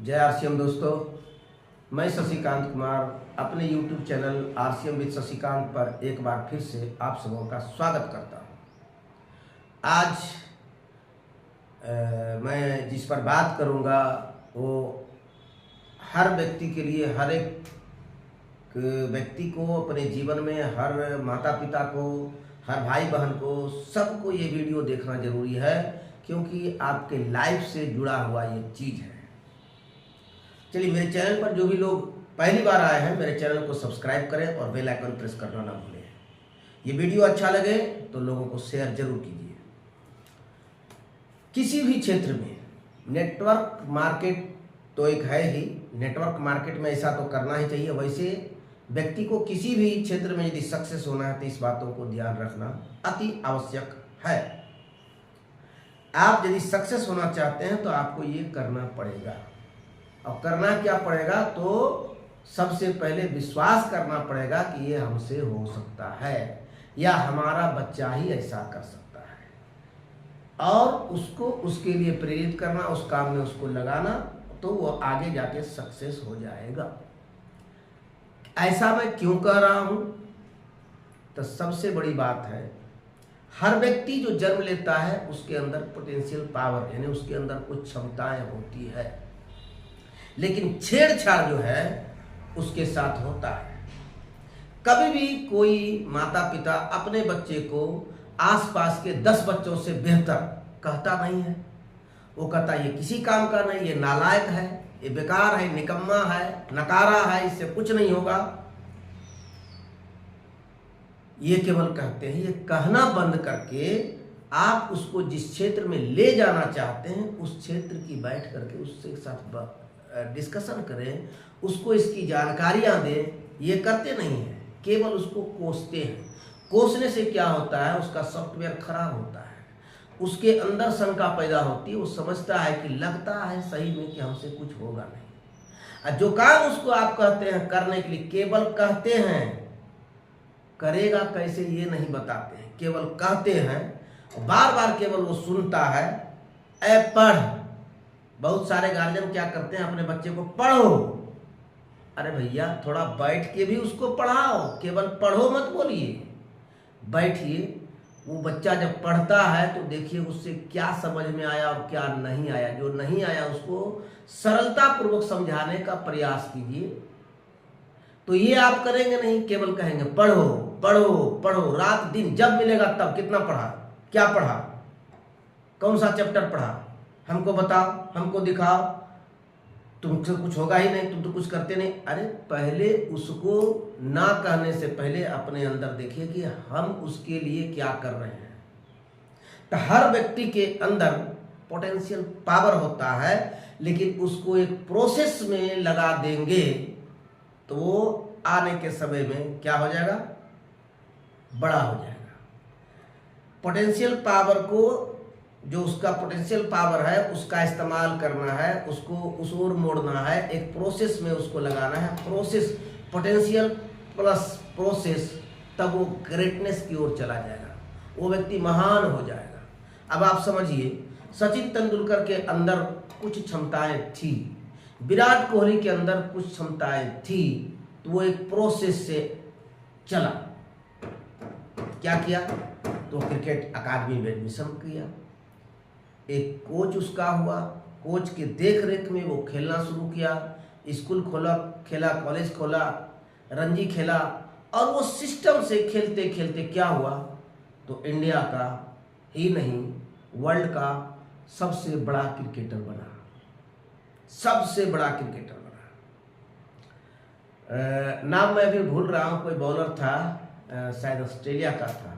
जय आरसीएम दोस्तों, मैं शशिकांत कुमार अपने YouTube channel RCM with Shashikant पर एक बार फिर से आप सबों का स्वागत करता हूं। आज मैं जिस पर बात करूंगा वो हर व्यक्ति के लिए, हर एक व्यक्ति को अपने जीवन में, हर माता पिता को, हर भाई बहन को, सबको ये वीडियो देखना जरूरी है, क्योंकि आपके लाइफ से जुड़ा हुआ ये चीज़ है। चलिए, मेरे चैनल पर जो भी लोग पहली बार आए हैं, मेरे चैनल को सब्सक्राइब करें और बेल आइकन प्रेस करना ना भूलें। ये वीडियो अच्छा लगे तो लोगों को शेयर जरूर कीजिए। किसी भी क्षेत्र में नेटवर्क मार्केट तो एक है ही, नेटवर्क मार्केट में ऐसा तो करना ही चाहिए। वैसे व्यक्ति को किसी भी क्षेत्र में यदि सक्सेस होना है तो इस बातों को ध्यान रखना अति आवश्यक है। आप यदि सक्सेस होना चाहते हैं तो आपको ये करना पड़ेगा। और करना क्या पड़ेगा? तो सबसे पहले विश्वास करना पड़ेगा कि ये हमसे हो सकता है या हमारा बच्चा ही ऐसा कर सकता है, और उसको उसके लिए प्रेरित करना, उस काम में उसको लगाना, तो वो आगे जाके सक्सेस हो जाएगा। ऐसा मैं क्यों कह रहा हूं? तो सबसे बड़ी बात है, हर व्यक्ति जो जन्म लेता है उसके अंदर पोटेंशियल पावर यानी उसके अंदर कुछ क्षमताएं होती है, लेकिन छेड़छाड़ जो है उसके साथ होता है। कभी भी कोई माता पिता अपने बच्चे को आसपास के 10 बच्चों से बेहतर कहता नहीं है। वो कहता ये किसी काम का नहीं, ये नालायक है, ये बेकार है, निकम्मा है, नकारा है, इससे कुछ नहीं होगा। ये केवल कहते हैं। ये कहना बंद करके आप उसको जिस क्षेत्र में ले जाना चाहते हैं उस क्षेत्र की बैठ करके उससे साथ डिस्कशन करें, उसको इसकी जानकारियां दें। ये करते नहीं है, केवल उसको कोसते हैं। कोसने से क्या होता है? उसका सॉफ्टवेयर खराब होता है, उसके अंदर शंका पैदा होती है। वो समझता है कि लगता है सही में कि हमसे कुछ होगा नहीं। और जो काम उसको आप कहते हैं करने के लिए, केवल कहते हैं, करेगा कैसे ये नहीं बताते हैं, केवल कहते हैं। बार बार केवल वो सुनता है, ऐ पढ़। बहुत सारे गार्जियन क्या करते हैं, अपने बच्चे को पढ़ो। अरे भैया, थोड़ा बैठ के भी उसको पढ़ाओ, केवल पढ़ो मत बोलिए, बैठिए। वो बच्चा जब पढ़ता है तो देखिए उससे क्या समझ में आया और क्या नहीं आया। जो नहीं आया उसको सरलता पूर्वक समझाने का प्रयास कीजिए। तो ये आप करेंगे नहीं, केवल कहेंगे पढ़ो पढ़ो पढ़ो, रात दिन जब मिलेगा तब। कितना पढ़ा, क्या पढ़ा, कौन सा चैप्टर पढ़ा, हमको बताओ, हमको दिखाओ। तुमसे कुछ होगा ही नहीं, तुम तो कुछ करते नहीं। अरे पहले उसको ना कहने से पहले अपने अंदर देखिए कि हम उसके लिए क्या कर रहे हैं। तो हर व्यक्ति के अंदर पोटेंशियल पावर होता है, लेकिन उसको एक प्रोसेस में लगा देंगे तो वो आने के समय में क्या हो जाएगा? बड़ा हो जाएगा। पोटेंशियल पावर को, जो उसका पोटेंशियल पावर है उसका इस्तेमाल करना है, उसको उस ओर मोड़ना है, एक प्रोसेस में उसको लगाना है। प्रोसेस, पोटेंशियल प्लस प्रोसेस, तब वो ग्रेटनेस की ओर चला जाएगा, वो व्यक्ति महान हो जाएगा। अब आप समझिए, सचिन तेंदुलकर के अंदर कुछ क्षमताएं थी, विराट कोहली के अंदर कुछ क्षमताएं थी, तो वो एक प्रोसेस से चला। क्या किया? तो क्रिकेट अकादमी में एडमिशन किया, एक कोच उसका हुआ, कोच के देख रेख में वो खेलना शुरू किया, स्कूल खोला, खेला, कॉलेज खोला, रणजी खेला, और वो सिस्टम से खेलते खेलते क्या हुआ? तो इंडिया का ही नहीं, वर्ल्ड का सबसे बड़ा क्रिकेटर बना, सबसे बड़ा क्रिकेटर बना। नाम मैं अभी भूल रहा हूँ, कोई बॉलर था, शायद ऑस्ट्रेलिया का था,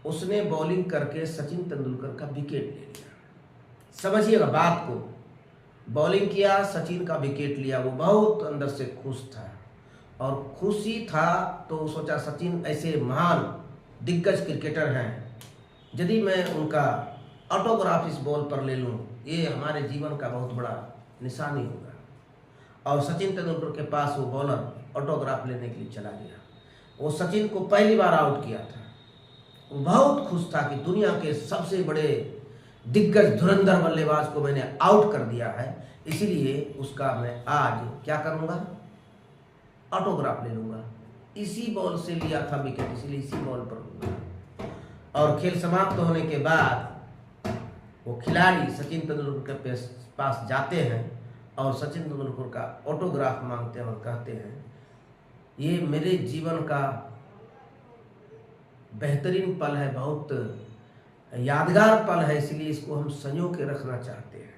उसने बॉलिंग करके सचिन तेंदुलकर का विकेट ले लिया। समझिएगा बात को, बॉलिंग किया, सचिन का विकेट लिया। वो बहुत अंदर से खुश था, और खुशी था तो सोचा सचिन ऐसे महान दिग्गज क्रिकेटर हैं, यदि मैं उनका ऑटोग्राफ इस बॉल पर ले लूं, ये हमारे जीवन का बहुत बड़ा निशानी होगा। और सचिन तेंदुलकर के पास वो बॉलर ऑटोग्राफ लेने के लिए चला गया। वो सचिन को पहली बार आउट किया था। वो बहुत खुश था कि दुनिया के सबसे बड़े दिग्गज धुरंधर बल्लेबाज को मैंने आउट कर दिया है, इसीलिए उसका मैं आज क्या करूँगा, ऑटोग्राफ ले लूँगा। इसी बॉल से लिया था विकेट, इसलिए इसी बॉल पर लूँगा। और खेल समाप्त होने के बाद वो खिलाड़ी सचिन तेंदुलकर के पास जाते हैं और सचिन तेंदुलकर का ऑटोग्राफ मांगते हैं और कहते हैं ये मेरे जीवन का बेहतरीन पल है, बहुत यादगार पल है, इसलिए इसको हम संजो के रखना चाहते हैं।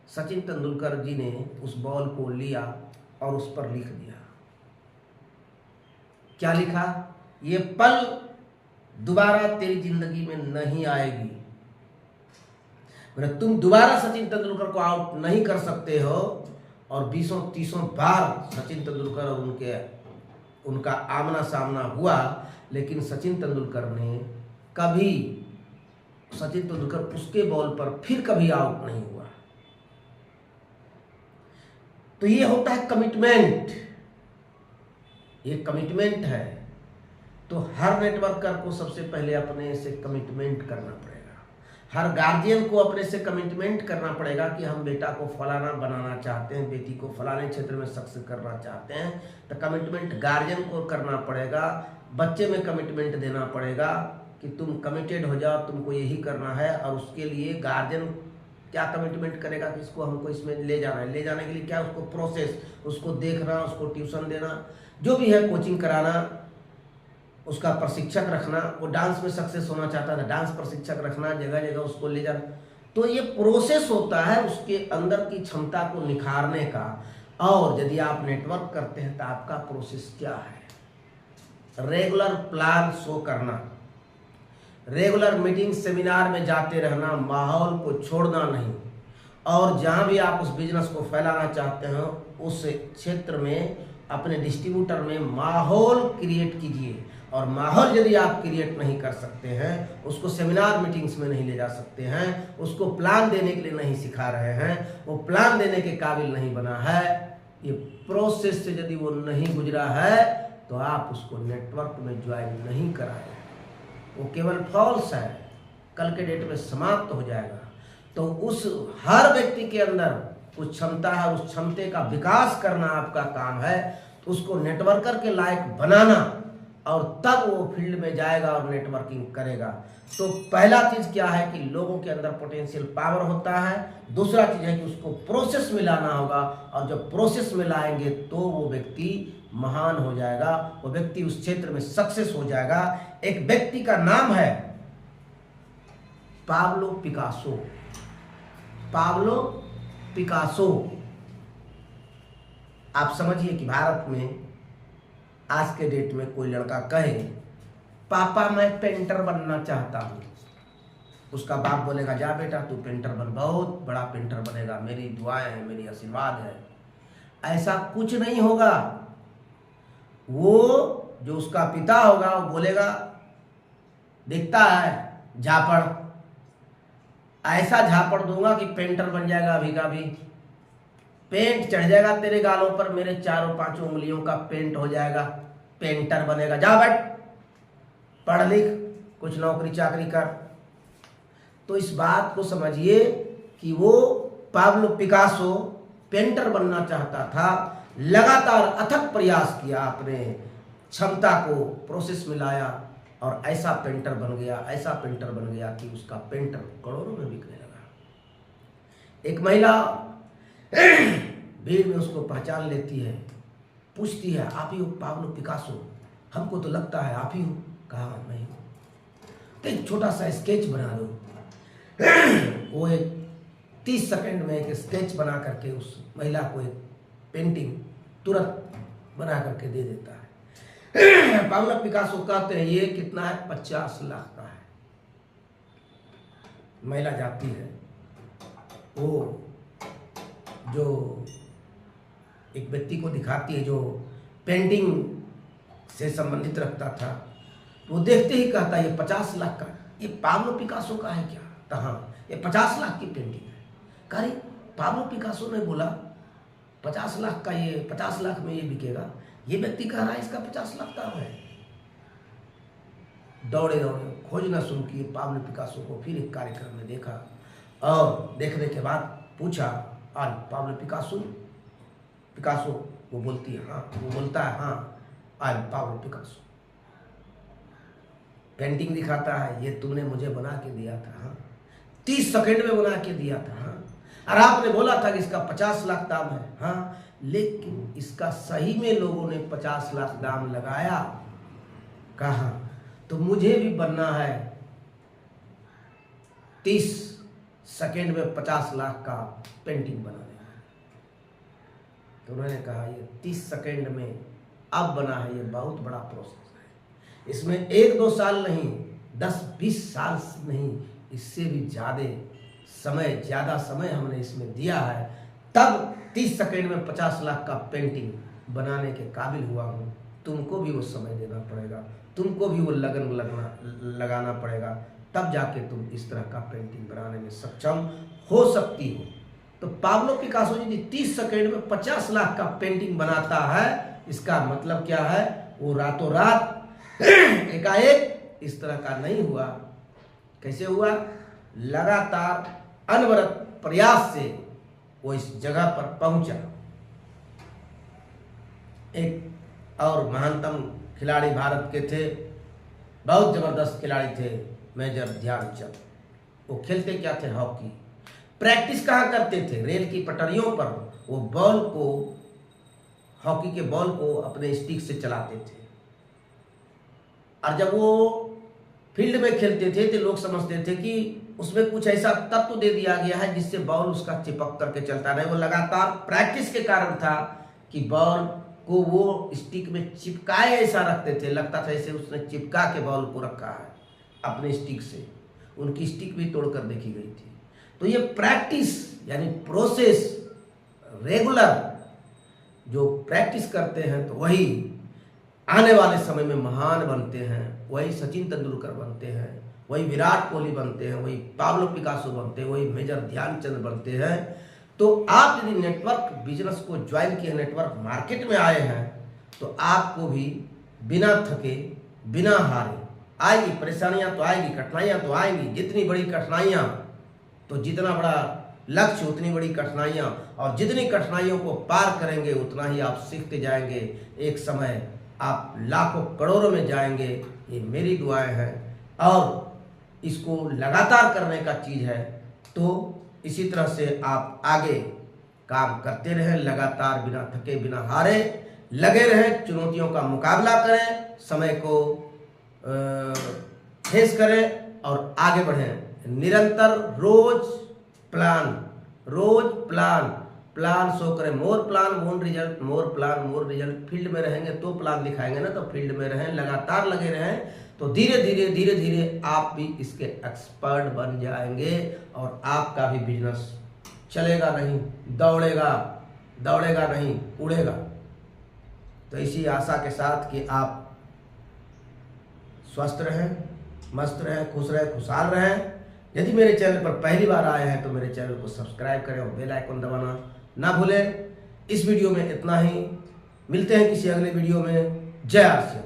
सचिन तेंदुलकर जी ने उस बॉल को लिया और उस पर लिख दिया। क्या लिखा, ये पल दोबारा तेरी जिंदगी में नहीं आएगी। तुम दोबारा सचिन तेंदुलकर को आउट नहीं कर सकते हो। और 20-30 बार सचिन तेंदुलकर और उनका आमना सामना हुआ, लेकिन सचिन तेंदुलकर ने कभी, सचिन तेंदुलकर उसके बॉल पर फिर कभी आउट नहीं हुआ। तो ये होता है कमिटमेंट, ये कमिटमेंट है। तो हर नेटवर्कर को सबसे पहले अपने से कमिटमेंट करना पड़ेगा। हर गार्जियन को अपने से कमिटमेंट करना पड़ेगा कि हम बेटा को फलाना बनाना चाहते हैं, बेटी को फलाने क्षेत्र में सक्सेस करना चाहते हैं। तो कमिटमेंट गार्जियन को करना पड़ेगा, बच्चे में कमिटमेंट देना पड़ेगा कि तुम कमिटेड हो जाओ, तुमको यही करना है। और उसके लिए गार्जियन क्या कमिटमेंट करेगा कि इसको हमको इसमें ले जाना है। ले जाने के लिए क्या, उसको प्रोसेस, उसको देखना, उसको ट्यूशन देना, जो भी है कोचिंग कराना, उसका प्रशिक्षक रखना। वो डांस में सक्सेस होना चाहता था, डांस प्रशिक्षक रखना, जगह जगह उसको ले जाना। तो ये प्रोसेस होता है उसके अंदर की क्षमता को निखारने का। और यदि आप नेटवर्क करते हैं तो आपका प्रोसेस क्या है, रेगुलर प्लान शो करना, रेगुलर मीटिंग सेमिनार में जाते रहना, माहौल को छोड़ना नहीं। और जहाँ भी आप उस बिजनेस को फैलाना चाहते हो उस क्षेत्र में अपने डिस्ट्रीब्यूटर में माहौल क्रिएट कीजिए। और माहौल यदि आप क्रिएट नहीं कर सकते हैं, उसको सेमिनार मीटिंग्स में नहीं ले जा सकते हैं, उसको प्लान देने के लिए नहीं सिखा रहे हैं, वो प्लान देने के काबिल नहीं बना है, ये प्रोसेस से यदि वो नहीं गुजरा है तो आप उसको नेटवर्क में ज्वाइन नहीं कराए, वो केवल फॉल्स है, कल के डेट में समाप्त हो जाएगा। तो उस हर व्यक्ति के अंदर कुछ क्षमता है, उस क्षमते का विकास करना आपका काम है। तो उसको नेटवर्कर के लायक बनाना, और तब वो फील्ड में जाएगा और नेटवर्किंग करेगा। तो पहला चीज़ क्या है कि लोगों के अंदर पोटेंशियल पावर होता है। दूसरा चीज़ है कि उसको प्रोसेस में लाना होगा, और जब प्रोसेस में लाएंगे तो वो व्यक्ति महान हो जाएगा, वो व्यक्ति उस क्षेत्र में सक्सेस हो जाएगा। एक व्यक्ति का नाम है पाब्लो पिकासो। पाब्लो पिकासो, आप समझिए कि भारत में आज के डेट में कोई लड़का कहे पापा मैं पेंटर बनना चाहता हूँ, उसका बाप बोलेगा जा बेटा तू पेंटर बन, बहुत बड़ा पेंटर बनेगा, मेरी दुआएं हैं, मेरी आशीर्वाद है। ऐसा कुछ नहीं होगा। वो जो उसका पिता होगा वो बोलेगा दिखता है झापड़, ऐसा झापड़ दूंगा कि पेंटर बन जाएगा, अभी का भी पेंट चढ़ जाएगा तेरे गालों पर, मेरे 4-5 उंगलियों का पेंट हो जाएगा, पेंटर बनेगा, जा बैठ पढ़ लिख कुछ नौकरी चाकरी कर। तो इस बात को समझिए कि वो पाब्लो पिकासो पेंटर बनना चाहता था, लगातार अथक प्रयास किया, अपने क्षमता को प्रोसेस में लाया और ऐसा पेंटर बन गया, ऐसा पेंटर बन गया कि उसका पेंटर करोड़ों में बिकने लगा। एक महिला भीड़ में उसको पहचान लेती है, पूछती है आप ही हो पाब्लो पिकासो? हमको तो लगता है आप ही हो। कहा नहीं हो, तो एक छोटा सा स्केच बना दो। वो एक 30 सेकंड में एक स्केच बना करके उस महिला को एक पेंटिंग तुरंत बना करके दे देता है। पाब्लो पिकासो कहते हैं ये कितना है, 50 लाख का है। महिला जाती है, वो जो एक व्यक्ति को दिखाती है जो पेंटिंग से संबंधित रखता था, वो देखते ही कहता है ये 50 लाख का, ये पाब्लो पिकासो का है क्या? तो हाँ ये 50 लाख की पेंटिंग है। कहा पाब्लो पिकासो ने बोला 50 लाख का, ये 50 लाख में ये बिकेगा, ये व्यक्ति कह रहा है इसका 50 लाख दाम है। दौड़े दौड़े खोजना शुरू किए पाब्लो पिकासो को, फिर एक कार्यक्रम में देखा और देखने के बाद पूछा और पाब्लो पिकासो पिकासो वो बोलती है हाँ, वो बोलता है हाँ आई पाब्लो पिकासो। पेंटिंग दिखाता है, ये तुमने मुझे बना के दिया था हाँ, 30 सेकंड में बना के दिया था हाँ, और आपने बोला था कि इसका 50 लाख दाम है हाँ, लेकिन इसका सही में लोगों ने 50 लाख दाम लगाया कहा, तो मुझे भी बनना है 30 सेकंड में 50 लाख का पेंटिंग बना देना। तो उन्होंने कहा ये 30 सेकंड में अब बना है, ये बहुत बड़ा प्रोसेस है, इसमें 1-2 साल नहीं, 10-20 साल नहीं, इससे भी ज़्यादा समय हमने इसमें दिया है, तब 30 सेकंड में 50 लाख का पेंटिंग बनाने के काबिल हुआ हूँ। तुमको भी वो समय देना पड़ेगा, तुमको भी वो लगन लगाना पड़ेगा, तब जाके तुम इस तरह का पेंटिंग बनाने में सक्षम हो सकती हो। तो पाब्लो पिकासो जी 30 सेकंड में 50 लाख का पेंटिंग बनाता है, इसका मतलब क्या है, वो रातों रात एकाएक इस तरह का नहीं हुआ। कैसे हुआ? लगातार अनवरत प्रयास से वो इस जगह पर पहुंचा। एक और महानतम खिलाड़ी भारत के थे, बहुत जबरदस्त खिलाड़ी थे, मेजर ध्यानचंद। वो खेलते क्या थे? हॉकी। प्रैक्टिस कहाँ करते थे? रेल की पटरियों पर वो बॉल को, हॉकी के बॉल को अपने स्टिक से चलाते थे, और जब वो फील्ड में खेलते थे तो लोग समझते थे कि उसमें कुछ ऐसा तत्व दे दिया गया है जिससे बॉल उसका चिपक करके चलता रहे। वो लगातार प्रैक्टिस के कारण था कि बॉल को वो स्टिक में चिपकाए ऐसा रखते थे, लगता था जैसे उसने चिपका के बॉल को रखा है अपने स्टिक से। उनकी स्टिक भी तोड़कर देखी गई थी। तो ये प्रैक्टिस यानी प्रोसेस, रेगुलर जो प्रैक्टिस करते हैं तो वही आने वाले समय में महान बनते हैं। वही सचिन तेंदुलकर बनते हैं, वही विराट कोहली बनते हैं, वही पाब्लो पिकासो बनते हैं, वही मेजर ध्यानचंद बनते हैं। तो आप यदि नेटवर्क बिजनेस को ज्वाइन किए, नेटवर्क मार्केट में आए हैं, तो आपको भी बिना थके, बिना हारे आएगी। परेशानियां तो आएगी, कठिनाइयां तो आएंगी। जितनी बड़ी कठिनाइयां, तो जितना बड़ा लक्ष्य उतनी बड़ी कठिनाइयां, और जितनी कठिनाइयों को पार करेंगे उतना ही आप सीखते जाएंगे। एक समय आप लाखों करोड़ों में जाएंगे। ये मेरी दुआएं हैं, और इसको लगातार करने का चीज़ है। तो इसी तरह से आप आगे काम करते रहें, लगातार बिना थके, बिना हारे लगे रहें, चुनौतियों का मुकाबला करें, समय को फेस करें और आगे बढ़ें। निरंतर रोज प्लान शो करें। मोर प्लान मोर रिजल्ट, मोर प्लान मोर रिजल्ट। फील्ड में रहेंगे तो प्लान दिखाएंगे ना, तो फील्ड में रहें, लगातार लगे रहें, तो धीरे धीरे आप भी इसके एक्सपर्ट बन जाएंगे, और आपका भी बिजनेस चलेगा नहीं, दौड़ेगा नहीं, उड़ेगा। तो इसी आशा के साथ कि आप स्वस्थ रहें, मस्त रहें, खुश रहें, खुशहाल रहें। यदि मेरे चैनल पर पहली बार आए हैं तो मेरे चैनल को सब्सक्राइब करें और बेल आइकन दबाना ना भूलें। इस वीडियो में इतना ही, मिलते हैं किसी अगले वीडियो में। जय आर सी एम।